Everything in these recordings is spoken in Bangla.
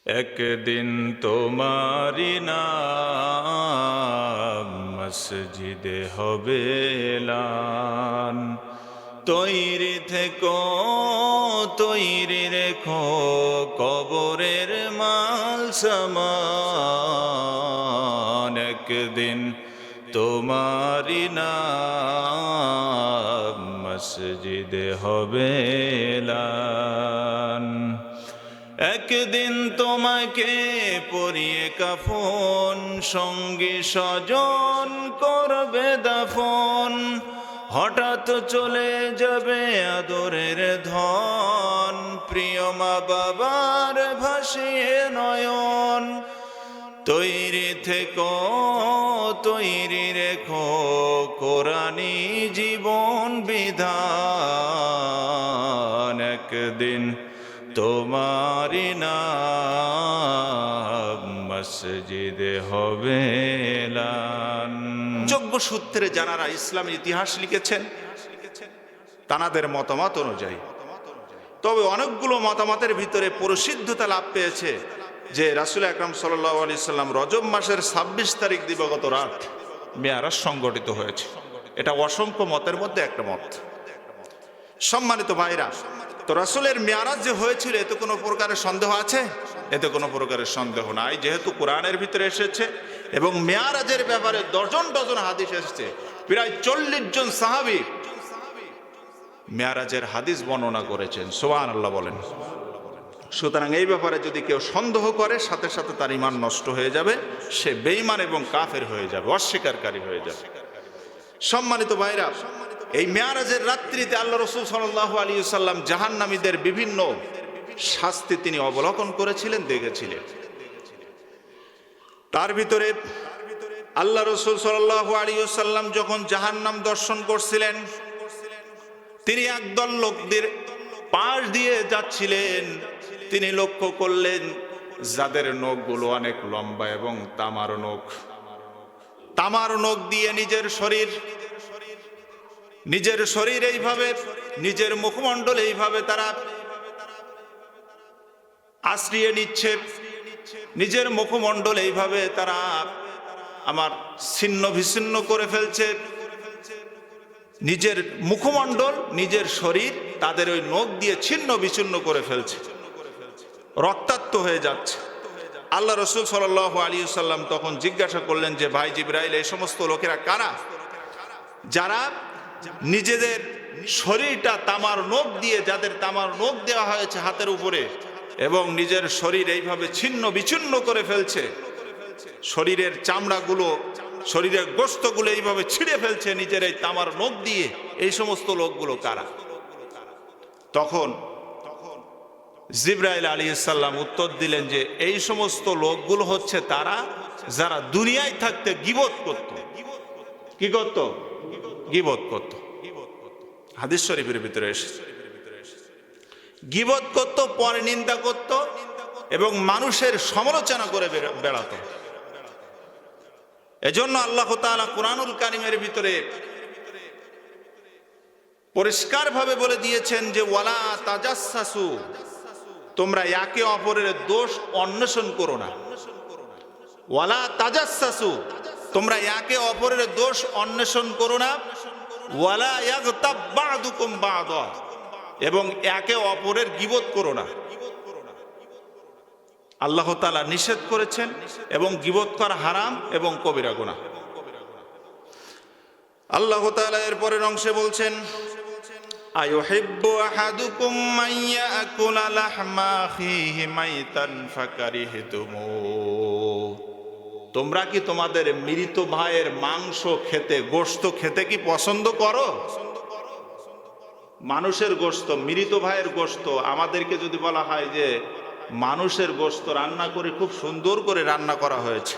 একদিন তোমারি নাম মসজিদে হবে এলান। তৈরি থেকো, তৈরি রেখো কবরের মাল সামান। একদিন তোমারি নাম মসজিদে হবে এলান। একদিন তোমাকে পরিয়ে কাফন, সঙ্গী স্বজন করবে দাফন। হঠাৎ চলে যাবে আদরের ধন, প্রিয় মা বাবার ভাসিয়ে নয়ন। তৈরি থেকো, তৈরি রেখো কোরআনী জীবন বিধান। একদিন তোমারি নাম মসজিদে হবে এলান। যোগ্য সূত্রে যারা ইসলামী ইতিহাস লিখেছেন তাদের মতামত অনুযায়ী, তবে অনেকগুলো মতামতের ভিতরে প্রসিদ্ধতা লাভ পেয়েছে যে রাসূল আকরাম সাল্লাল্লাহু আলাইহি সাল্লাম রজব মাসের 26 তারিখ দিবাগত রাত মেয়ারাজ সংগঠিত হয়েছে। এটা অসংখ্য মতের মধ্যে একটা মত। সম্মানিত ভাইরা, তো রাসূলের মেয়ারাজ যে হয়েছিল এতে কোনো প্রকারের সন্দেহ আছে? এতে কোনো প্রকারের সন্দেহ নাই, যেহেতু কোরআনের ভিতরে এসেছে এবং মেয়ারাজের ব্যাপারে ডজন ডজন হাদিস এসেছে। প্রায় 40 জন সাহাবী মেয়ারাজের হাদিস বর্ণনা করেছেন। সুবহানাল্লাহ বলেন। সুতরাং এই ব্যাপারে যদি কেউ সন্দেহ করে, সাথে সাথে তার ঈমান নষ্ট হয়ে যাবে, সে বেঈমান এবং কাফের হয়ে যাবে, অস্বীকারী হয়ে যাবে। সম্মানিত ভাইরা, এই মেয়ারাজের রাত্রিতে আল্লাহ রাসূল সাল্লাল্লাহু আলাইহি ওয়াসাল্লাম জাহান্নামীদের বিভিন্ন শাস্তি তিনি অবলোকন করেছিলেন, দেখেছিলেন। তার ভিতরে আল্লাহ রাসূল সাল্লাল্লাহু আলাইহি ওয়াসাল্লাম যখন জাহান্নাম দর্শন করছিলেন, তিনি একদল লোকদের পাশ দিয়ে যাচ্ছিলেন। তিনি লক্ষ্য করলেন যাদের নখগুলো অনেক লম্বা এবং তামার নখ দিয়ে নিজের শরীর এইভাবে, নিজের মুখমণ্ডল এইভাবে তারা আশ্রিয়ে নিচ্ছে, নিজের মুখমণ্ডল এইভাবে তারা আমার ছিন্ন বিচ্ছিন্ন করে ফেলছে। নিজের মুখমণ্ডল, নিজের শরীর তাদের ওই নখ দিয়ে ছিন্ন বিচ্ছিন্ন করে ফেলছে, রক্তাক্ত হয়ে যাচ্ছে। আল্লাহ রাসূল সাল্লাল্লাহু আলাইহি ওয়াসাল্লাম তখন জিজ্ঞাসা করলেন যে, ভাই জিবরাইল, এই সমস্ত লোকেরা কারা যারা নিজেদের শরীরটা তামার নখ দিয়ে, যাদের তামার নখ দেওয়া হয়েছে হাতের উপরে, এবং নিজের শরীর এইভাবে ছিন্ন বিচ্ছিন্ন করে ফেলছে, শরীরের চামড়াগুলো, শরীরের গোশতগুলো এইভাবে ছিঁড়ে ফেলছে নিজের এই তামার নখ দিয়ে, এই সমস্ত লোকগুলো কারা? তখন জিবরাইল আলাইহিস সালাম উত্তর দিলেন যে, এই সমস্ত লোকগুলো হচ্ছে তারা যারা দুনিয়ায় থাকতে গীবত করত। কি করত? গীবত করত। হাদিস শরীফের ভিতরে এসেছে গীবত করত, পরে নিন্দা করত এবং মানুষের সমালোচনা করে বেড়াতো। এজন্য আল্লাহ তাআলা কুরআনুল কারীমের ভিতরে পরিষ্কারভাবে বলে দিয়েছেন যে, ওয়ালা তাজাসসু, তোমরা একে অপরের দোষ অন্বেষণ করো না। ওয়ালা তাজাসসু, তোমরা একে অপরের দোষ অন্বেষণ করো না। ওয়ালা ইয়াগতাব বা'দুকুম বা'দা, এবং একে অপরের গীবত করো না। আল্লাহ তাআলা নিষেধ করেছেন এবং গীবত করা হারাম এবং কবিরা গুনাহ। আল্লাহ তাআলা এর পরের অংশে বলছেন, আয়ুহিব্বু আহাদুকুম মান ইয়াকুলা লাহমা আখিহি মাইতান ফাকারিহতুমু, তোমরা কি তোমাদের মৃত ভাইয়ের মাংস খেতে, গোশত খেতে কি পছন্দ করো? মানুষের গোশত, মৃত ভাইয়ের গোশত, আমাদেরকে যদি বলা হয় যে মানুষের গোশত রান্না করে, খুব সুন্দর করে রান্না করা হয়েছে,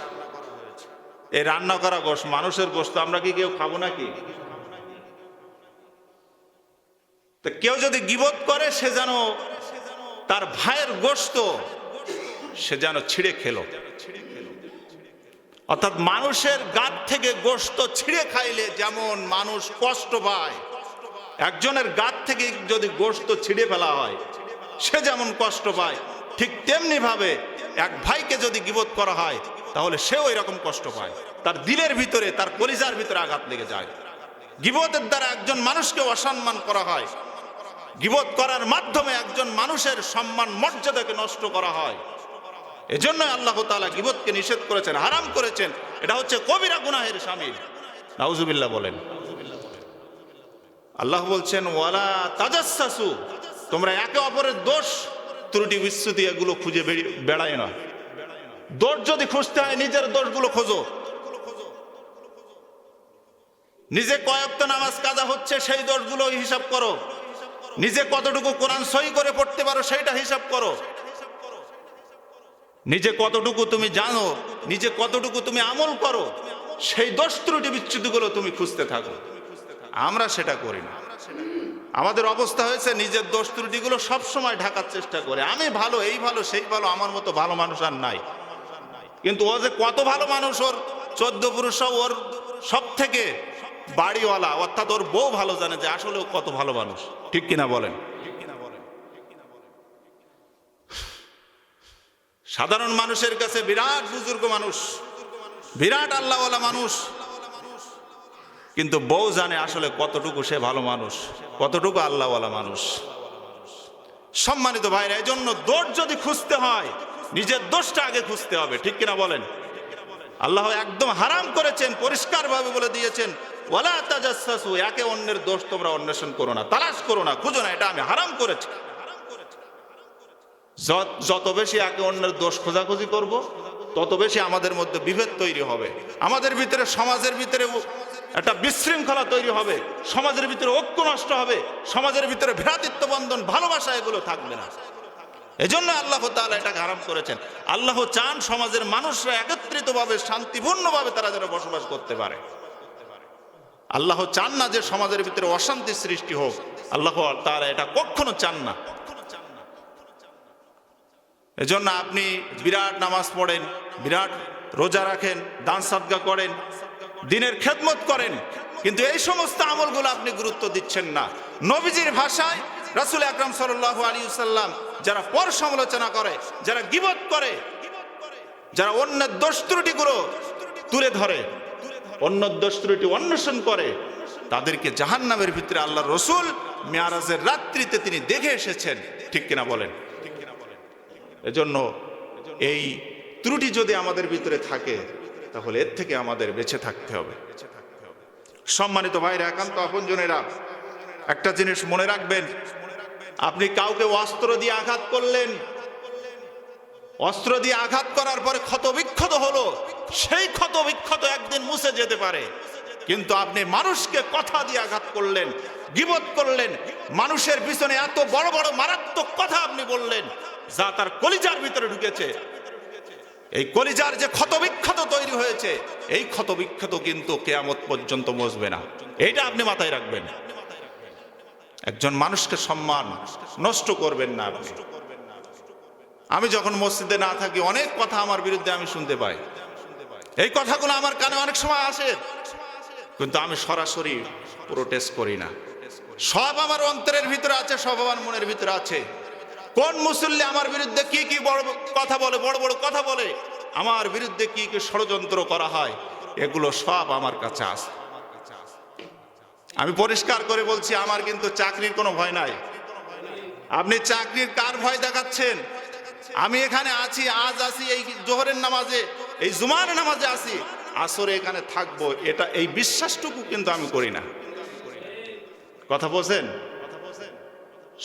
এই রান্না করা গোশত, মানুষের গোশত আমরা কি কেউ খাবো নাকি? তো কেউ যদি গীবত করে, সে যেন তার ভাইয়ের গোশত সে যেন ছিঁড়ে খেলো। অর্থাৎ মানুষের গাত থেকে গোশত ছিঁড়ে খাইলে যেমন মানুষ কষ্ট পায়, একজনের গাত থেকে যদি গোশত ছিঁড়ে ফেলা হয় সে যেমন কষ্ট পায়, ঠিক তেমনি ভাবে এক ভাইকে যদি গীবত করা হয় তাহলে সেও এরকম কষ্ট পায়, তার দিলের ভিতরে, তার কলিজার ভিতরে আঘাত লেগে যায়। গীবতের দ্বারা একজন মানুষকে অসম্মান করা হয়, গীবত করার মাধ্যমে একজন মানুষের সম্মান মর্যাদাকে নষ্ট করা হয়। এজন্য আল্লাহ তাআলা গীবতকে নিষেধ করেছেন, হারাম করেছেন। এটা হচ্ছে কবিরা গুনাহের শামিল। নাউজুবিল্লাহ বলেন। আল্লাহ বলছেন ওয়ালা তাজাসসু, তোমরা একে অপরের দোষ ত্রুটি বিচ্যুতি এগুলো খুঁজে বেড়ায় না। দোষ যদি খুঁজতে হয় নিজের দোষগুলো খোঁজো। নিজে কয়েকটা নামাজ কাজা হচ্ছে সেই দোষগুলো হিসাব করো। নিজে কতটুকু কোরআন সহি করে পড়তে পারো সেইটা হিসাব করো। নিজে কতটুকু তুমি জানো, নিজে কতটুকু তুমি আমল করো, সেই দোষ ত্রুটি বিচ্যুতিগুলো তুমি খুঁজতে থাকো। আমরা সেটা করি না। আমাদের অবস্থা হয়েছে নিজের দোষ ত্রুটিগুলো সবসময় ঢাকার চেষ্টা করে। আমি ভালো, এই ভালো, সেই ভালো, আমার মতো ভালো মানুষ আর নাই। কিন্তু ও যে কত ভালো মানুষ, ওর 14 পুরুষ, ওর সব থেকে বাড়িওয়ালা অর্থাৎ ওর বউ ভালো জানে যে আসলে ও কত ভালো মানুষ। ঠিক কিনা বলেন? সাধারণ মানুষের কাছে বিরাট বুজুর্গ মানুষ, বিরাট আল্লাহওয়ালা মানুষ, কিন্তু বউ জানে আসলে কতটুকু সে ভালো মানুষ, কতটুকু আল্লাহওয়ালা মানুষ। সম্মানিত ভাইরা, এই জন্য দোষ যদি খুঁজতে হয় নিজের দোষটা আগে খুঁজতে হবে। ঠিক কিনা বলেন? আল্লাহ একদম হারাম করেছেন, পরিষ্কার ভাবে বলে দিয়েছেন ওয়ালা তাজাসসু, একে অন্যের দোষ তোমরা অন্বেষণ করো না, তালাশ করো না, খুঁজো না, এটা আমি হারাম করেছি। যত বেশি একে অন্যের দোষ খোঁজাখুঁজি করব তত বেশি আমাদের মধ্যে বিভেদ তৈরি হবে, আমাদের ভিতরে, সমাজের ভিতরে একটা বিশৃঙ্খলা তৈরি হবে, সমাজের ভিতরে ঐক্য নষ্ট হবে, সমাজের ভিতরে ভ্রাতৃত্ব বন্ধন, ভালোবাসা এগুলো থাকবে না। এজন্য আল্লাহ তাআলা এটাকে হারাম করেছেন। আল্লাহ চান সমাজের মানুষরা একত্রিতভাবে শান্তিপূর্ণভাবে তারা যেন বসবাস করতে পারে। আল্লাহ চান না যে সমাজের ভিতরে অশান্তি সৃষ্টি হোক। আল্লাহ তাআলা এটা কখনো চান না। এজন্য আপনি বিরাট নামাজ পড়েন, বিরাট রোজা রাখেন, দান সাদকা করেন, দ্বীনের খেদমত করেন, কিন্তু এই সমস্ত আমলগুলো আপনি গুরুত্ব দিচ্ছেন না। নবীজির ভাষায় রাসূল আকরাম সাল্লাল্লাহু আলাইহি ওয়াসাল্লাম যারা পর সমালোচনা করে, যারা গীবত করে, যারা অন্যের দোষ ত্রুটিগুলো তুলে ধরে, অন্যের দোষ ত্রুটি অন্বেষণ করে, তাদেরকে জাহান্নামের ভিতরে আল্লাহর রাসূল মেরাজের রাত্রিতে তিনি দেখে এসেছেন। ঠিক কিনা বলেন? এজন্য এই ত্রুটি যদি আমাদের ভিতরে থাকে তাহলে এর থেকে আমাদের বেঁচে থাকতে হবে। সম্মানিত ভাইরা, একান্ত আপনজনেরা, একটা জিনিস মনে রাখবেন, আপনি কাউকে অস্ত্র দিয়ে আঘাত করলেন, অস্ত্র দিয়ে আঘাত করার পরে ক্ষত বিক্ষত হলো, সেই ক্ষত বিক্ষত একদিন মুছে যেতে পারে। কিন্তু আপনি মানুষকে কথা দিয়ে আঘাত করলেন, গীবত করলেন, মানুষের পিছনে এত বড় বড় মারাত্মক কথা আপনি বললেন যা তার কলিজার ভিতরে ঢুকেছে। এই কলিজার যে ক্ষত বিক্ষত তৈরি হয়েছে, এই ক্ষত বিক্ষত কিন্তু কিয়ামত পর্যন্ত মুছবে না। এইটা আপনি মাথায় রাখবেন। একজন মানুষকে সম্মান নষ্ট করবেন না আপনি। আমি যখন মসজিদে না থাকি অনেক কথা আমার বিরুদ্ধে আমি শুনতে পাই। এই কথাগুলো আমার কানে অনেক সময় আসে, কিন্তু আমি সরাসরি প্রোটেস্ট করি না। সব আমার অন্তরের ভিতরে আছে, সব আমার মনের ভিতরে আছে। কোন মুসল্লি আমার বিরুদ্ধে কি কি বড় কথা বলে, বড় বড় কথা বলে, আমার বিরুদ্ধে কি কি ষড়যন্ত্র করা হয়, এগুলো সব আমার কাছে আছে। আমি পরিষ্কার করে বলছি, আমার কিন্তু চাকরির কোনো ভয় নাই। আপনি চাকরির কার ভয় দেখাচ্ছেন? আমি এখানে আছি, আজ আছি এই জোহরের নামাজে, এই জুমার নামাজে আছি, আসরে এখানে থাকবো, এটা এই বিশ্বাসটুকু কিন্তু আমি করি না। কথা বলছেন?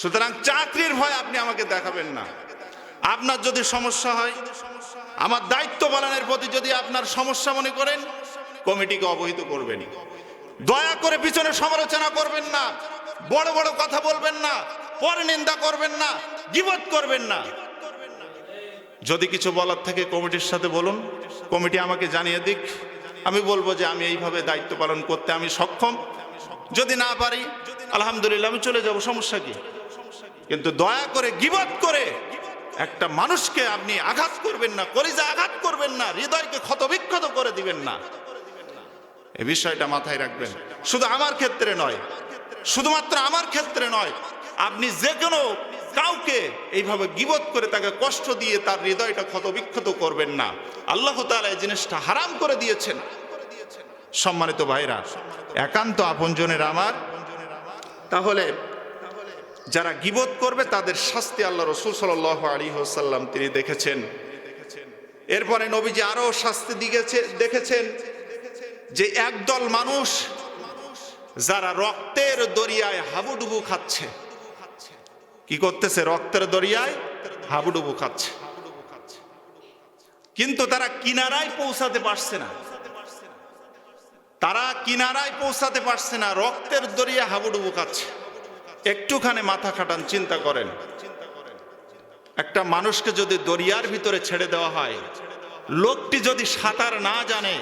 সুতরাং চাকরির ভয় আপনি আমাকে দেখাবেন না। আপনার যদি সমস্যা হয়, আমার দায়িত্ব পালনের প্রতি যদি আপনার সমস্যা মনে করেন, কমিটিকে অবহিত করবেন। দয়া করে পিছনে সমালোচনা করবেন না, বড় বড় কথা বলবেন না, পরে নিন্দা করবেন না, গীবত করবেন না। যদি কিছু বলার থাকে কমিটির সাথে বলুন, কমিটি আমাকে জানিয়ে দিক, আমি বলবো যে আমি এইভাবে দায়িত্ব পালন করতে আমি সক্ষম। যদি না পারি আলহামদুলিল্লাহ, আমি চলে যাব, সমস্যা কি? কিন্তু দয়া করে গীবত করে একটা মানুষকে আপনি আঘাত করবেন না, কলিজা আঘাত করবেন না, হৃদয়কে ক্ষতবিক্ষত করে দিবেন না। এই বিষয়টা মাথায় রাখবেন। শুধু আমার ক্ষেত্রে নয়, শুধুমাত্র আমার ক্ষেত্রে নয়, আপনি যে কোনো কাউকে এইভাবে গীবত করে তাকে কষ্ট দিয়ে তার হৃদয়টা ক্ষতবিক্ষত করবেন না। আল্লাহ তাআলা এই জিনিসটা হারাম করে দিয়েছেন। সম্মানিত ভাইরা, একান্ত আপনজনের আমার, তাহলে যারা গীবত করবে তাদের শাস্তি আল্লাহ রাসূল সাল্লাল্লাহু আলাইহি ওয়াসাল্লাম তিনি দেখেছেন। এরপরে নবীজি আরো শাস্তি দেখেছেন যে একদল মানুষ যারা রক্তের দরিয়ায় হাবুডুবু খাচ্ছে। কি করতেছে? রক্তের দরিয়ায় হাবুডুবু খাচ্ছে, কিন্তু তারা কিনারায় পৌঁছাতে পারছে না। তারা কিনারায় পৌঁছাতে পারছে না, রক্তের দরিয়া হাবুডুবু খাচ্ছে। একটুখানি মাথা খাটান, চিন্তা করেন, একটা মানুষকে যদি দরিয়ার ভিতরে ছেড়ে দেওয়া হয়, লোকটি যদি সাঁতার না জানে,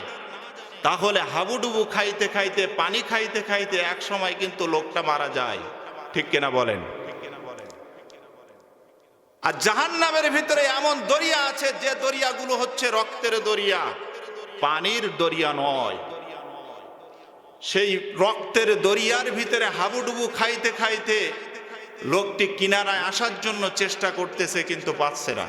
তাহলে হাবুডুবু খাইতে খাইতে, পানি খাইতে খাইতে এক সময় কিন্তু লোকটা মারা যায়। ঠিক কিনা বলেন? আর জাহান্নামের ভিতরে এমন দরিয়া আছে যে দরিয়াগুলো হচ্ছে রক্তের দরিয়া, পানির দরিয়া নয়। সেই রক্তের দরিয়ার ভিতরে হাবুডুবু খাইতে খাইতে লোকটি কিনারায় আসার জন্য চেষ্টা করতেছে, কিন্তু পাচ্ছে না।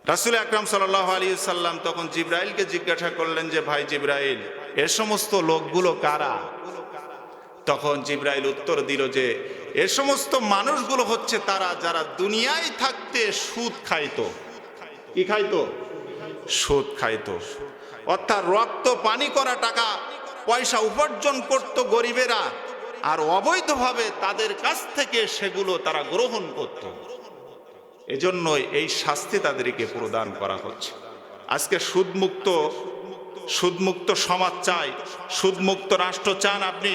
রাসূল আকরাম সাল্লাল্লাহু আলাইহি সাল্লাম তখন জিবরাইলকে জিজ্ঞাসা করলেন যে, ভাই জিবরাইল, এ সমস্ত লোকগুলো কারা? তখন জিবরাইল উত্তর দিল যে, এ সমস্ত মানুষগুলো হচ্ছে তারা যারা দুনিয়ায় থাকতে সুদ খাইতো। কি খাইতো? সুদ খাইতো। অর্থাৎ রক্ত পানি করা টাকা পয়সা উপার্জন করত গরিবেরা, আর অবৈধভাবে তাদের কাছ থেকে সেগুলো তারা গ্রহণ করত। এজন্যই এই শাস্তি তাদেরকে প্রদান করা হচ্ছে। আজকে সুদমুক্ত সমাজ চাই, সুদমুক্ত রাষ্ট্র চান আপনি?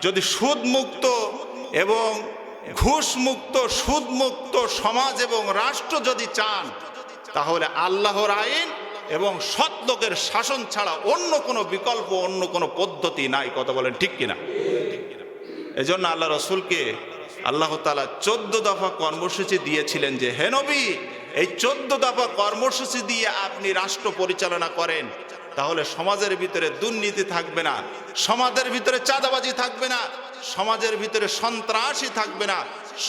যদি সুদমুক্ত এবং ঘুষমুক্ত, সুদমুক্ত সমাজ এবং রাষ্ট্র যদি চান, তাহলে আল্লাহর আইন এবং সৎ লোকের শাসন ছাড়া অন্য কোনো বিকল্প, অন্য কোনো পদ্ধতি নাই। কথা বলেন ঠিক কিনা? এজন্য আল্লাহ রসুলকে আল্লাহ তাআলা 14 দফা কর্মসূচি দিয়েছিলেন যে, হে নবী, এই 14 দফা কর্মসূচি দিয়ে আপনি রাষ্ট্র পরিচালনা করেন, তাহলে সমাজের ভিতরে দুর্নীতি থাকবে না, সমাজের ভিতরে চাঁদাবাজি থাকবে না, সমাজের ভিতরে সন্ত্রাসী থাকবে না,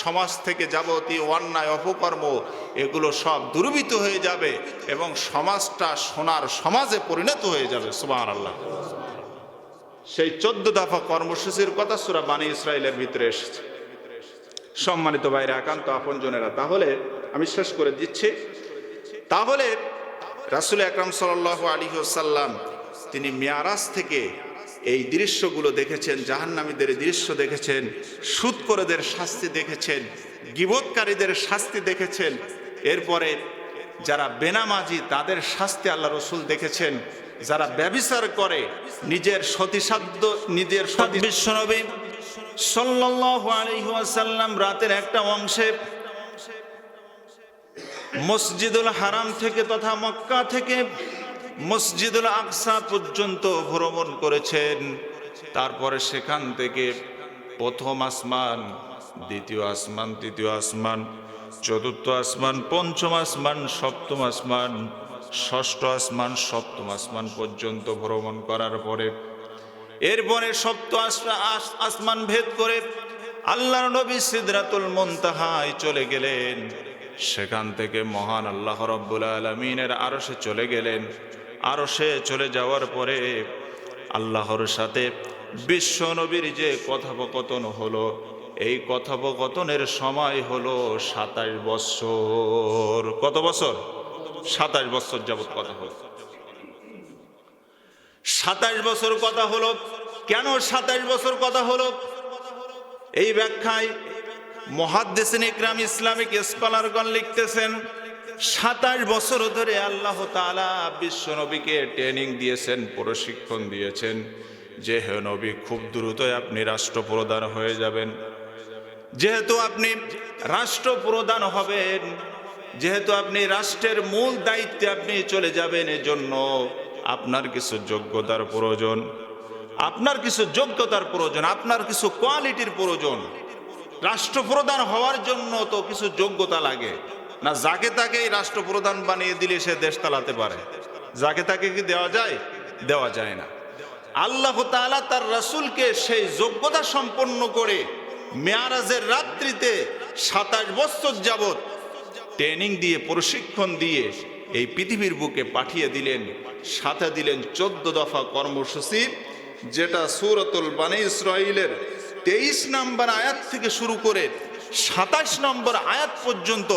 সমাজ থেকে যাবতীয় অন্যায় অপকর্ম এগুলো সব দূরীভূত হয়ে যাবে এবং সমাজটা সোনার সমাজে পরিণত হয়ে যাবে। সুবহানাল্লাহ। সেই 14 দফা কর্মসূচির কথা সূরা বানী ইসরাঈলের ভিতরে এসেছে। সম্মানিত ভাইরা, একান্ত আপনজনেরা, তাহলে আমি শেষ করে দিচ্ছি। তাহলে রাসূল আকরাম সাল্লাল্লাহু আলাইহি ওয়াসাল্লাম তিনি মিরাজ থেকে এই দৃশ্যগুলো দেখেছেন, জাহান্নামীদের দৃশ্য দেখেছেন, সুদখোরদের শাস্তি দেখেছেন, গীবতকারীদের শাস্তি দেখেছেন, এরপরে যারা বেনামাজি তাদের শাস্তি আল্লাহ রসুল দেখেছেন, যারা ব্যভিচার করে নিজের সতীসাধ্য নিজের বিশ্বনবী সাল্লাল্লাহু আলাইহি ওয়াসাল্লাম রাতের একটা অংশে মসজিদুল হারাম থেকে তথা মক্কা থেকে মসজিদুল আকসা পর্যন্ত ভ্রমণ করেছেন। তারপরে সেখান থেকে প্রথম আসমান, দ্বিতীয় আসমান, তৃতীয় আসমান, চতুর্থ আসমান, পঞ্চম আসমান, সপ্তম আসমান, ষষ্ঠ আসমান, সপ্তম আসমান পর্যন্ত ভ্রমণ করার পরে এরপরে সপ্ত আসমান ভেদ করে আল্লাহর নবী সিদরাতুল মুনতাহায় চলে গেলেন। সেখান থেকে মহান আল্লাহ রাব্বুল আলামিনের আরশে চলে গেলেন। আরশে চলে যাওয়ার পরে আল্লাহর সাথে বিশ্ব নবীর যে কথোপকথন হলো, এই কথোপকথনের সময় হলো 27 বছর। কত বছর? 27 বছর যাবত কথা হলো। 27 বছর কথা হলো। কেন 27 বছর কথা হলো? এই ব্যাখ্যায় মুহাদ্দিসিন ইকরাম, ইসলামিক স্কলারগণ লিখতেছেন, 27 বছর ধরে আল্লাহ তাআলা বিশ্ব নবীকে ট্রেনিং দিয়েছেন, প্রশিক্ষণ দিয়েছেন যে হে নবী, খুব দ্রুতই আপনি রাষ্ট্রপ্রধান হয়ে যাবেন। যেহেতু আপনি রাষ্ট্রপ্রধান হবেন, যেহেতু আপনি রাষ্ট্রের মূল দায়িত্বে আপনি চলে যাবেন, এজন্য আপনার কিছু যোগ্যতার প্রয়োজন, আপনার কিছু যোগ্যতার প্রয়োজন, আপনার কিছু কোয়ালিটির প্রয়োজন। রাষ্ট্রপ্রধান হওয়ার জন্য তো কিছু যোগ্যতা লাগে না। যাকে তাকেই রাষ্ট্রপ্রধান বানিয়ে দিলে সে দেশ চালাতে পারে? যাকে তাকে কি দেওয়া যায়? দেওয়া যায় না। আল্লাহ তাআলা তার রাসূলকে সেই যোগ্যতা সম্পন্ন করে মেরাজের রাত্রিতে 27 বছর যাবত ট্রেনিং দিয়ে প্রশিক্ষণ দিয়ে এই পৃথিবীর বুকে পাঠিয়ে দিলেন। সাথে দিলেন 14 দফা কর্মসূচি, যেটা সূরাতুল বনী ইসরাঈলের 23 নম্বর আয়াত থেকে শুরু করে 27 নম্বর আয়াত পর্যন্ত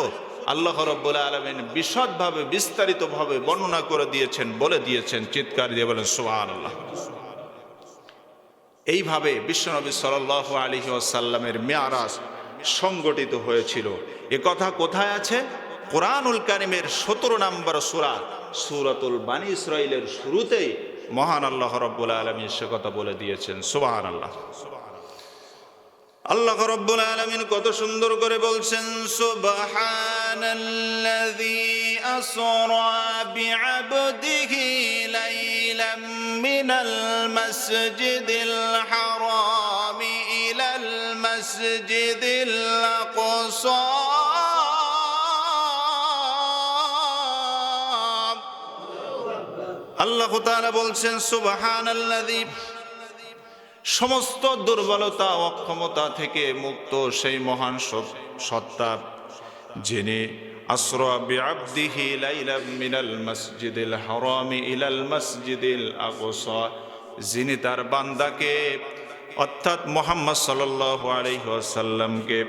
আল্লাহ রাব্বুল আলামিন বিশদভাবে বিস্তারিতভাবে বর্ণনা করে দিয়েছেন, বলে দিয়েছেন। চিৎকার দিয়ে বলেন সুবহানাল্লাহ। এইভাবে বিশ্বনবী সাল্লাল্লাহু আলাইহি ওয়াসাল্লামের মেরাজ সংগঠিত হয়েছিল। এ কথা কোথায় আছে? কোরআনুল কারীমের 17 নম্বর সূরা সূরাতুল বনী ইসরাঈলের শুরুতেই মহান আল্লাহ রাব্বুল আলামিন সে কথা বলে দিয়েছেন। সুবহানাল্লাহ। আল্লাহ রাব্বুল আলামিন কত সুন্দর করে বলছেন, সুবহানাল্লাযী আসরা বিআবদিহি লাইলাম মিনাল মাসজিদিল হারাম ইলাল মাসজিদিল আকসা আল্লাহ তাআলা বলছেন সুবহানাল্লাযী, সমস্ত দুর্বলতা অক্ষমতা থেকে মুক্ত সেই মহান সত্তা, যিনি আসরা বিআবদিহি লাইলাম মিনাল মাসজিদিল হারাম ইলাল মাসজিদিল আকসা, যিনি তার বান্দাকে অর্থাৎ মুহাম্মদ সাল্লাল্লাহু আলাইহি ওয়াসাল্লামকে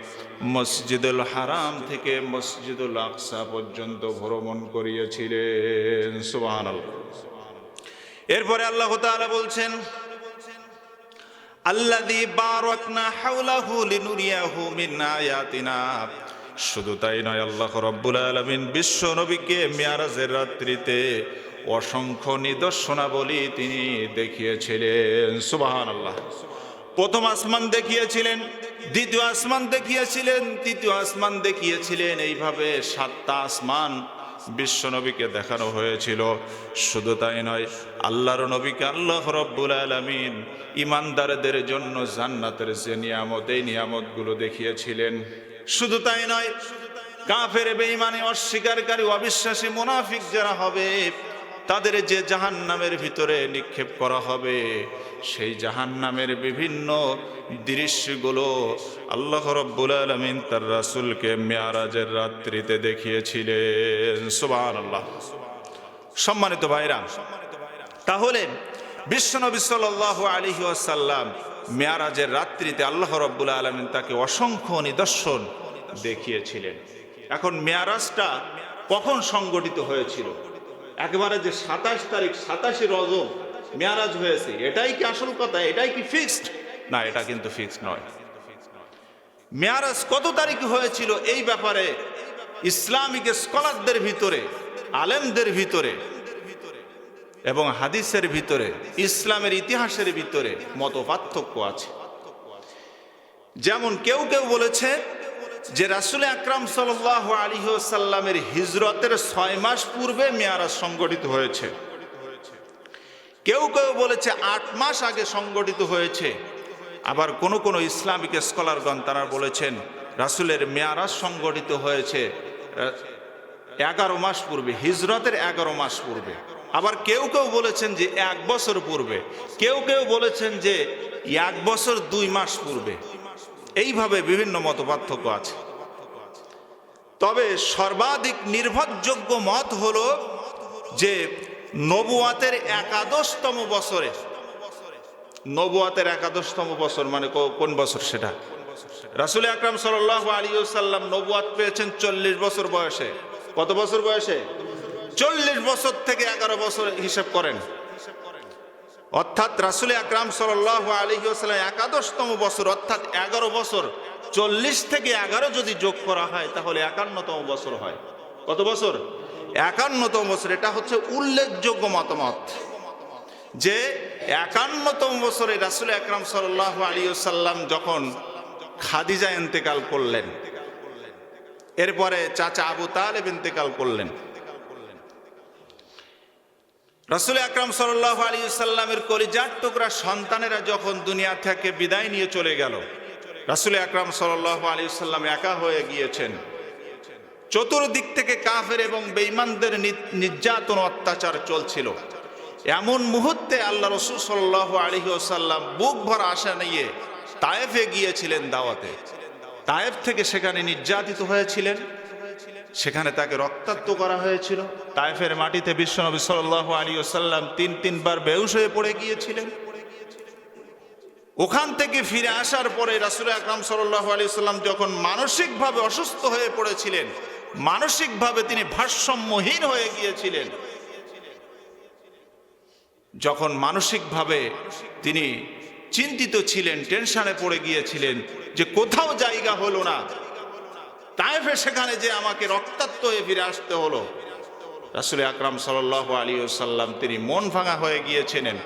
মসজিদুল হারাম থেকে মসজিদুল আকসা পর্যন্ত ভ্রমণ করিয়েছিলেন। সুবহানাল্লাহ। এরপরে আল্লাহ তাআলা বলছেন, আল্লাযী বারাকনা হাওলাহু লিনুরিয়াহু মিন আয়াতিনা। শুধু তাই নয়, আল্লাহ রাব্বুল আলামিন বিশ্ব নবীকে মিরাজের রাত্রিতে অসংখ্য নিদর্শনাবলী তিনি দেখিয়েছিলেন। সুবহানাল্লাহ। প্রথম আসমান দেখিয়েছিলেন, দ্বিতীয় আসমান দেখিয়েছিলেন, তৃতীয় আসমান দেখিয়েছিলেন। এইভাবে 7টা আসমান বিশ্ব নবীকে দেখানো হয়েছিল। শুধু তাই নয়, আল্লাহর নবীকে আল্লাহ রাব্বুল আলামিন ঈমানদারদের জন্য জান্নাতের যে নিয়ামত, এই নিয়ামতগুলো দেখিয়েছিলেন। শুধু তাই নয়, কাফের, বেঈমানি, অস্বীকারী, অবিশ্বাসী, মুনাফিক যারা হবে, তাদের যে জাহান্নামের ভিতরে নিক্ষেপ করা হবে, সেই জাহান্নামের বিভিন্ন দৃশ্যগুলো আল্লাহ রাব্বুল আলামিন তার রাসূলকে মিরাজের রাত্রিতে দেখিয়েছিলেন। সুবহানাল্লাহ। সম্মানিত ভাইরা, তাহলে বিশ্বনবী সাল্লাল্লাহু আলাইহি ওয়াসাল্লাম মিরাজের রাত্রিতে আল্লাহ রাব্বুল আলামিন তাকে অসংখ্য নিদর্শন দেখিয়েছিলেন। এখন মিরাজটা কখন সংগঠিত হয়েছিল? একেবারে যে 27 তারিখ 27 রজব মিরাজ হয়েছে, এটাই কি আসল কথা? এটাই কি ফিক্সড? না, এটা কিন্তু ফিক্সড নয়। মিরাজ কত তারিখে হয়েছিল এই ব্যাপারে ইসলামিক স্কলারদের ভিতরে, আলেমদের ভিতরে এবং হাদিসের ভিতরে, ইসলামের ইতিহাসের ভিতরে মতপার্থক্য আছে। যেমন কেউ কেউ বলেছে যে রাসূল আকরাম সাল্লাল্লাহু আলাইহি ওয়াসাল্লামের হিজরতের 6 মাস পূর্বে মিরাজ সংগঠিত হয়েছে। কেউ কেউ বলেছে 8 মাস আগে সংগঠিত হয়েছে। আবার কোন ইসলামিক স্কলারগণ তারা বলেছেন রাসূলের মিরাজ সংগঠিত হয়েছে 11 মাস পূর্বে, হিজরতের 11 মাস পূর্বে। আবার কেউ কেউ বলেছেন যে 1 বছর পূর্বে, কেউ কেউ বলেছেন যে 1 বছর 2 মাস পূর্বে। এইভাবে বিভিন্ন মতপার্থক্য আছে। তবে সর্বাধিক নির্ভরযোগ্য মত হলো যে নবুয়াতের 11তম বছরে, নবুয়াতের 11তম বছর মানে কোন বছর? সেটা রাসূল আকরাম সাল্লাল্লাহু আলাইহি ওয়াসাল্লাম নবুয়াত পেয়েছেন 40 বছর বয়সে। কত বছর বয়সে? 40 বছর থেকে 11 বছর হিসাব করেন। অর্থাৎ রাসূল আকরাম সাল্লাল্লাহু আলাইহি ওয়াসাল্লাম 11তম বছর, অর্থাৎ 11 বছর, 40 থেকে 11 যদি যোগ করা হয় তাহলে 51তম বছর হয়। কত বছর? 51তম বছর। এটা হচ্ছে উল্লেখযোগ্য মতামত যে 51তম বছরে রাসূল আকরাম সাল্লাল্লাহু আলাইহি ওয়াসাল্লাম যখন খাদিজা ইন্তেকাল করলেন, এরপরে চাচা আবু তালেব ইন্তেকাল করলেন, রাসূল আকরাম সাল্লাল্লাহু আলাইহি ওয়াসাল্লামের কলিজার টুকরা সন্তানেরা যখন দুনিয়া থেকে বিদায় নিয়ে চলে গেল, রাসূল আকরাম সাল্লাল্লাহু আলাইহি ওয়াসাল্লাম একা হয়ে গিয়েছেন। চতুর্দিক থেকে কাফের এবং বেঈমানদের নির্যাতন অত্যাচার চলছিল। এমন মুহূর্তে আল্লাহ রাসূল সাল্লাল্লাহু আলাইহি ওয়াসাল্লাম বুক ভরা আশা নিয়ে তায়েফে গিয়েছিলেন দাওয়াতে। তায়েফ থেকে সেখানে নির্যাতিত হয়েছিলেন, সেখানে তাকে রক্তাক্ত করা হয়েছিল। তায়েফের মাটিতে বিশ্বনবী সাল্লাল্লাহু আলাইহি ওয়াসাল্লাম তিনবার বেহুশ হয়ে পড়ে গিয়েছিলেন। ওখান থেকে ফিরে আসার পরে রাসূল আকরাম সাল্লাল্লাহু আলাইহি ওয়াসাল্লাম যখন মানসিকভাবে অসুস্থ হয়ে পড়েছিলেন, মানসিকভাবে তিনি ভারসাম্যহীন হয়ে গিয়েছিলেন, যখন মানসিকভাবে তিনি চিন্তিত ছিলেন, টেনশনে পড়ে গিয়েছিলেন যে কোথাও জায়গা হলো না, তায়েফে সেখানে যে আমাকে রক্তাক্ত হয়ে ফিরে আসতে হলো, রাসূল আকরাম সাল্লাল্লাহু আলাইহি ওয়াসাল্লাম তিনি মন ভাঙা হয়ে গিয়েছিলেন।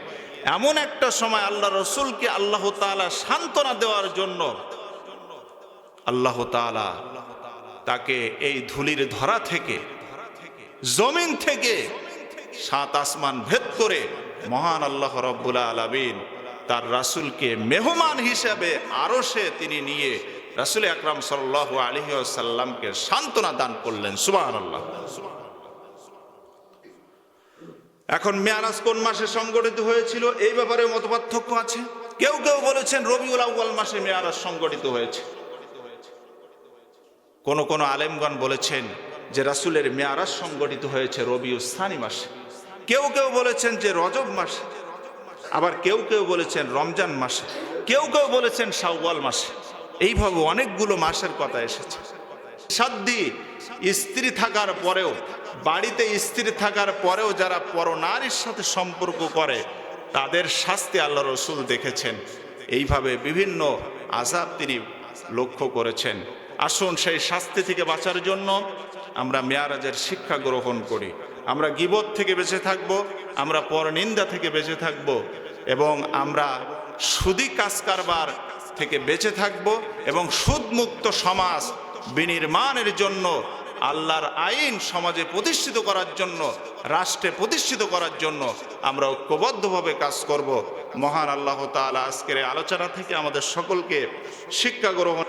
এমন একটা সময় আল্লাহ রসুলকে আল্লাহ তাআলা সান্ত্বনা দেওয়ার জন্য আল্লাহ তাআলা তাকে এই ধুলির ধরা থেকে, জমিন থেকে 7 আসমান ভেদ করে মহান আল্লাহ রাব্বুল আলামিন তার রাসূলকে মেহমান হিসেবে আরশে তিনি নিয়ে রাসূল আকরাম সাল্লাল্লাহু আলাইহি ওয়াসাল্লামকে সান্ত্বনা দান করলেন। সুবহানাল্লাহ। এখন মেয়ারাজ কোন মাসে সংগঠিত হয়েছিল এই ব্যাপারে মতপার্থক্য আছে। কেউ কেউ বলেছেন রবিউল আউয়াল মাসে মেয়ারাজ সংগঠিত হয়েছে। কোন কোন আলেমগণ বলেছেন যে রাসূলের মেয়ারাজ সংগঠিত হয়েছে রবিউল সানি মাসে। কেউ কেউ বলেছেন যে রজব মাসে, আবার কেউ কেউ বলেছেন রমজান মাসে, কেউ কেউ বলেছেন শাওয়াল মাসে। এইভাবে অনেকগুলো মাসের কথা এসেছে। সাধ্যি স্ত্রী থাকার পরেও, বাড়িতে স্ত্রী থাকার পরেও যারা পরনারীর সাথে সম্পর্ক করে তাদের শাস্তি আল্লাহ রসুল দেখেছেন। এইভাবে বিভিন্ন আযাব তিনি লক্ষ্য করেছেন। আসুন সেই শাস্তি থেকে বাঁচার জন্য আমরা মেয়ারাজের শিক্ষা গ্রহণ করি। আমরা গীবত থেকে বেঁচে থাকব, আমরা পরনিন্দা থেকে বেঁচে থাকব, এবং আমরা সুদী কাজ কারবার থেকে বেঁচে থাকব, এবং সুদমুক্ত সমাজ বিনির্মাণের জন্য, আল্লাহর আইন সমাজে প্রতিষ্ঠিত করার জন্য, রাষ্ট্রে প্রতিষ্ঠিত করার জন্য আমরা ঐক্যবদ্ধভাবে কাজ করব। মহান আল্লাহ তাআলা আজকের আলোচনা থেকে আমাদের সকলকে শিক্ষা গ্রহণ